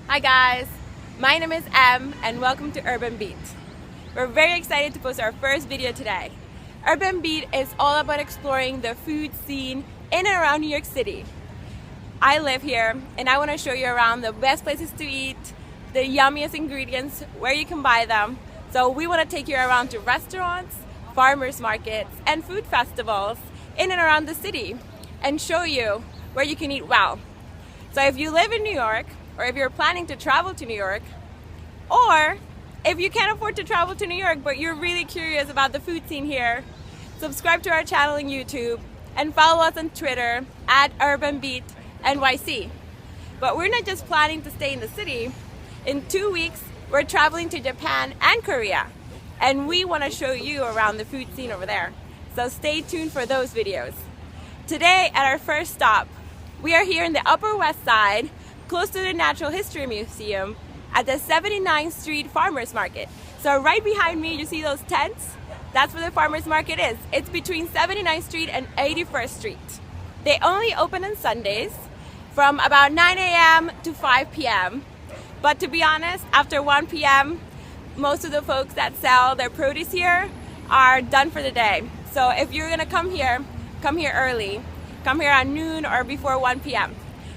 Hi guys, my name is Em and welcome to Urban Beat. We're very excited to post our first video today. Urban Beat is all about exploring the food scene in and around New York City. I live here and I want to show you around the best places to eat, the yummiest ingredients, where you can buy them. So we want to take you around to restaurants, farmers markets, and food festivals in and around the city and show you where you can eat well. So if you live in New York, or if you're planning to travel to New York, or if you can't afford to travel to New York but you're really curious about the food scene here, subscribe to our channel on YouTube and follow us on Twitter at UrbanBeatNYC. But we're not just planning to stay in the city. In 2 weeks, we're traveling to Japan and Korea, and we want to show you around the food scene over there. So stay tuned for those videos. Today, at our first stop, we are here in the Upper West Side, close to the Natural History Museum, at the 79th Street Farmers Market. So right behind me, you see those tents? That's where the farmers market is. It's between 79th Street and 81st Street. They only open on Sundays from about 9 a.m. to 5 p.m. But to be honest, after 1 p.m., most of the folks that sell their produce here are done for the day. So if you're gonna come here early. Come here at noon or before 1 p.m.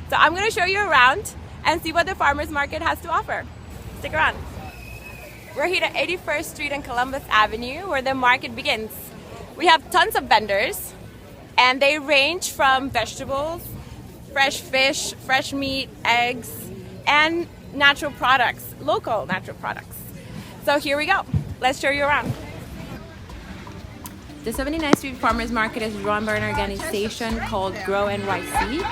So I'm gonna show you around and see what the farmers market has to offer. Stick around. We're here at 81st Street and Columbus Avenue where the market begins. We have tons of vendors and they range from vegetables, fresh fish, fresh meat, eggs, and natural products, local natural products. So here we go. Let's show you around. The 79th Street Farmers Market is run by an organization called GrowNYC.org.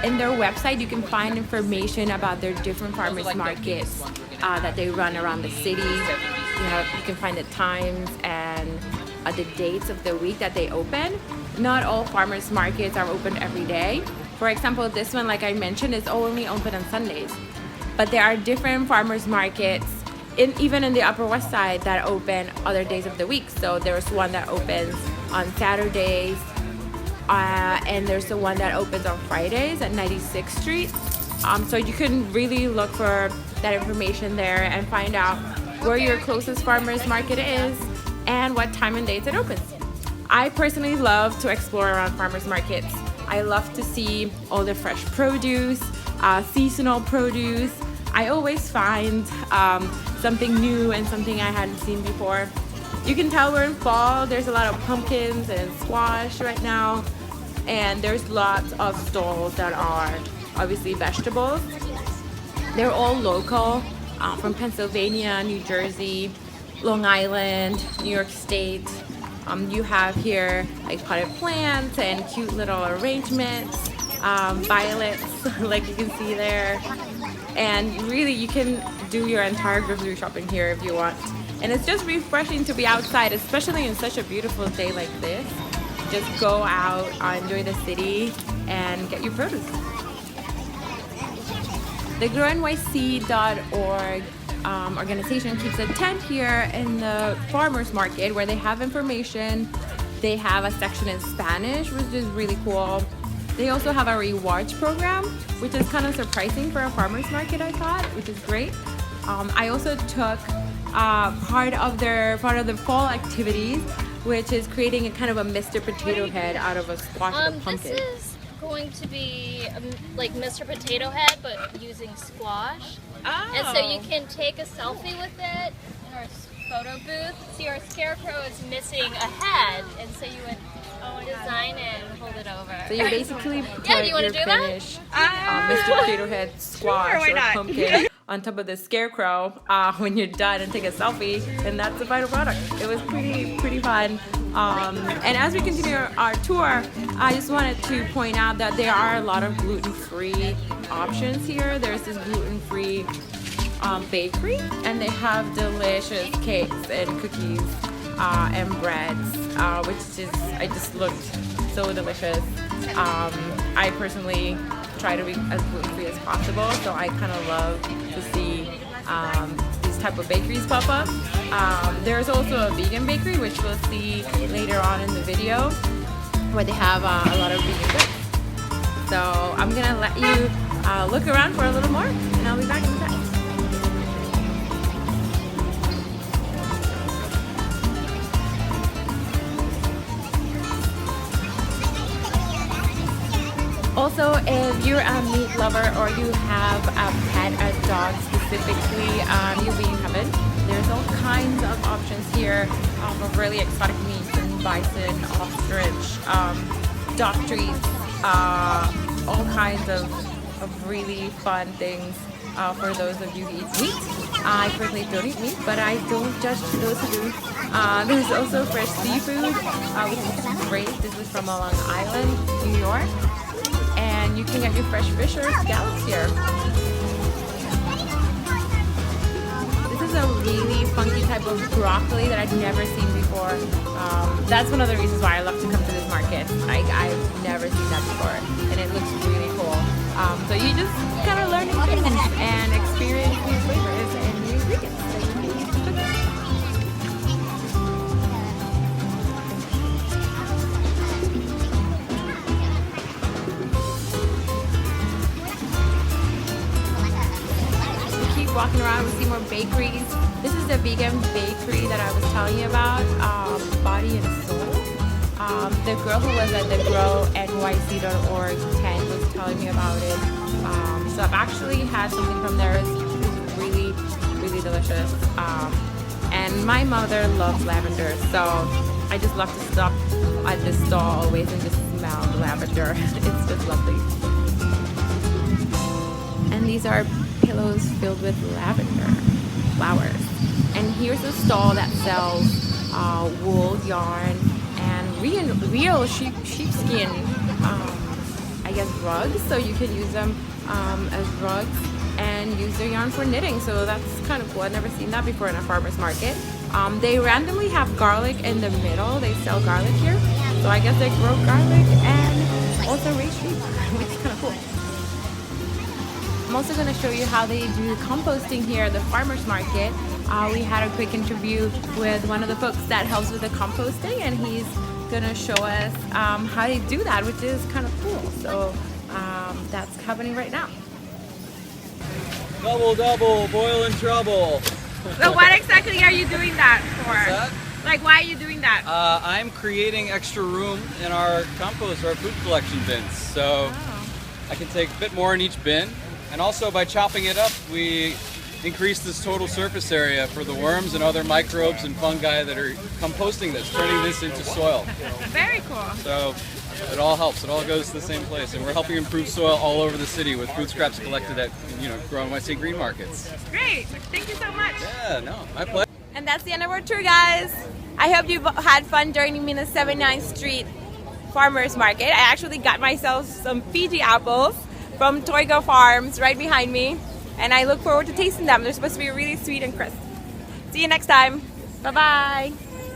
In their website, you can find information about their different farmers markets that they run around the city. You can find the times and the dates of the week that they open. Not all farmers markets are open every day. For example, this one, like I mentioned, is only open on Sundays. But there are different farmers markets even in the Upper West Side that open other days of the week. So there's one that opens on Saturdays, and there's the one that opens on Fridays at 96th Street. So you can really look for that information there and find out where your closest farmers market is and what time and dates it opens. I personally love to explore around farmers markets. I love to see all the fresh produce, seasonal produce. I always find something new and something I hadn't seen before. You can tell we're in fall. There's a lot of pumpkins and squash right now, and there's lots of stalls that are obviously vegetables. They're all local, from Pennsylvania, New Jersey, Long Island, New York State. You have here like potted plants and cute little arrangements, violets like you can see there. And really, you can do your entire grocery shopping here if you want. And it's just refreshing to be outside, especially in such a beautiful day like this. Just go out, enjoy the city, and get your produce. The GrowNYC.org organization keeps a tent here in the farmers market where they have information. They have a section in Spanish, which is really cool. They also have a rewards program, which is kind of surprising for a farmer's market, I thought, which is great. I also took part of the fall activities, which is creating a kind of a Mr. Potato Head out of a squash and a pumpkin. This is going to be like Mr. Potato Head, but using squash. Oh. And so you can take a selfie with it in our photo booth. See, our scarecrow is missing a head, and so you would design it and hold it over. So you basically put Yeah, do you wanna your do that? finished Mr. Potato Head squash why or not? pumpkin on top of the scarecrow when you're done and take a selfie, and that's the final product. It was pretty fun. And as we continue our tour, I just wanted to point out that there are a lot of gluten-free options here. There's this gluten-free bakery, and they have delicious cakes and cookies and breads, I just looked so delicious. I personally try to be as gluten-free as possible, so I kind of love to see these type of bakeries pop up. There's also a vegan bakery, which we'll see later on in the video, where they have a lot of vegan goods. So I'm gonna let you look around for a little more, and I'll be back in a sec. Also, if you're a meat lover or you have a pet, a dog specifically, you'll be in heaven. There's all kinds of options here of really exotic meats and bison, ostrich, dog treats, all kinds of really fun things for those of you who eat meat. I personally don't eat meat, but I don't judge those who do. There's also fresh seafood, which is great. This is from Long Island, New York. And you can get your fresh fish or scallops here. This is a really funky type of broccoli that I've never seen before. That's one of the reasons why I love to come to this market. I've never seen that before, and it looks really cool. So you just kind of learn new things and experience new flavors and new ingredients. Walking around, we see more bakeries. This is the vegan bakery that I was telling you about, Body and Soul. The girl who was at the NYC.org tent was telling me about it. So I've actually had something from there. It's really, really delicious. And my mother loves lavender, so I just love to stop at this stall always and just smell the lavender. It's just lovely. And these are pillows filled with lavender flowers. And here's a stall that sells wool, yarn, and real sheepskin, I guess, rugs. So you can use them as rugs and use their yarn for knitting. So that's kind of cool. I've never seen that before in a farmer's market. They randomly have garlic in the middle. They sell garlic here. So I guess they grow garlic and also raise sheep, which is kind of cool. I'm also going to show you how they do composting here at the farmer's market. We had a quick interview with one of the folks that helps with the composting, and he's going to show us how they do that, which is kind of cool. So that's happening right now. Double, double, boiling trouble. So what exactly are you doing that for? What's that? Like, why are you doing that? I'm creating extra room in our compost, our food collection bins. So I can take a bit more in each bin. And also by chopping it up, we increase this total surface area for the worms and other microbes and fungi that are composting this, turning this into soil. Very cool. So it all helps. It all goes to the same place. And we're helping improve soil all over the city with food scraps collected at, Grow NYC green markets. Great. Thank you so much. Yeah, no, my pleasure. And that's the end of our tour, guys. I hope you've had fun joining me in the 79th Street Farmers Market. I actually got myself some Fiji apples from Toigo Farms right behind me, and I look forward to tasting them. They're supposed to be really sweet and crisp. See you next time. Bye-bye.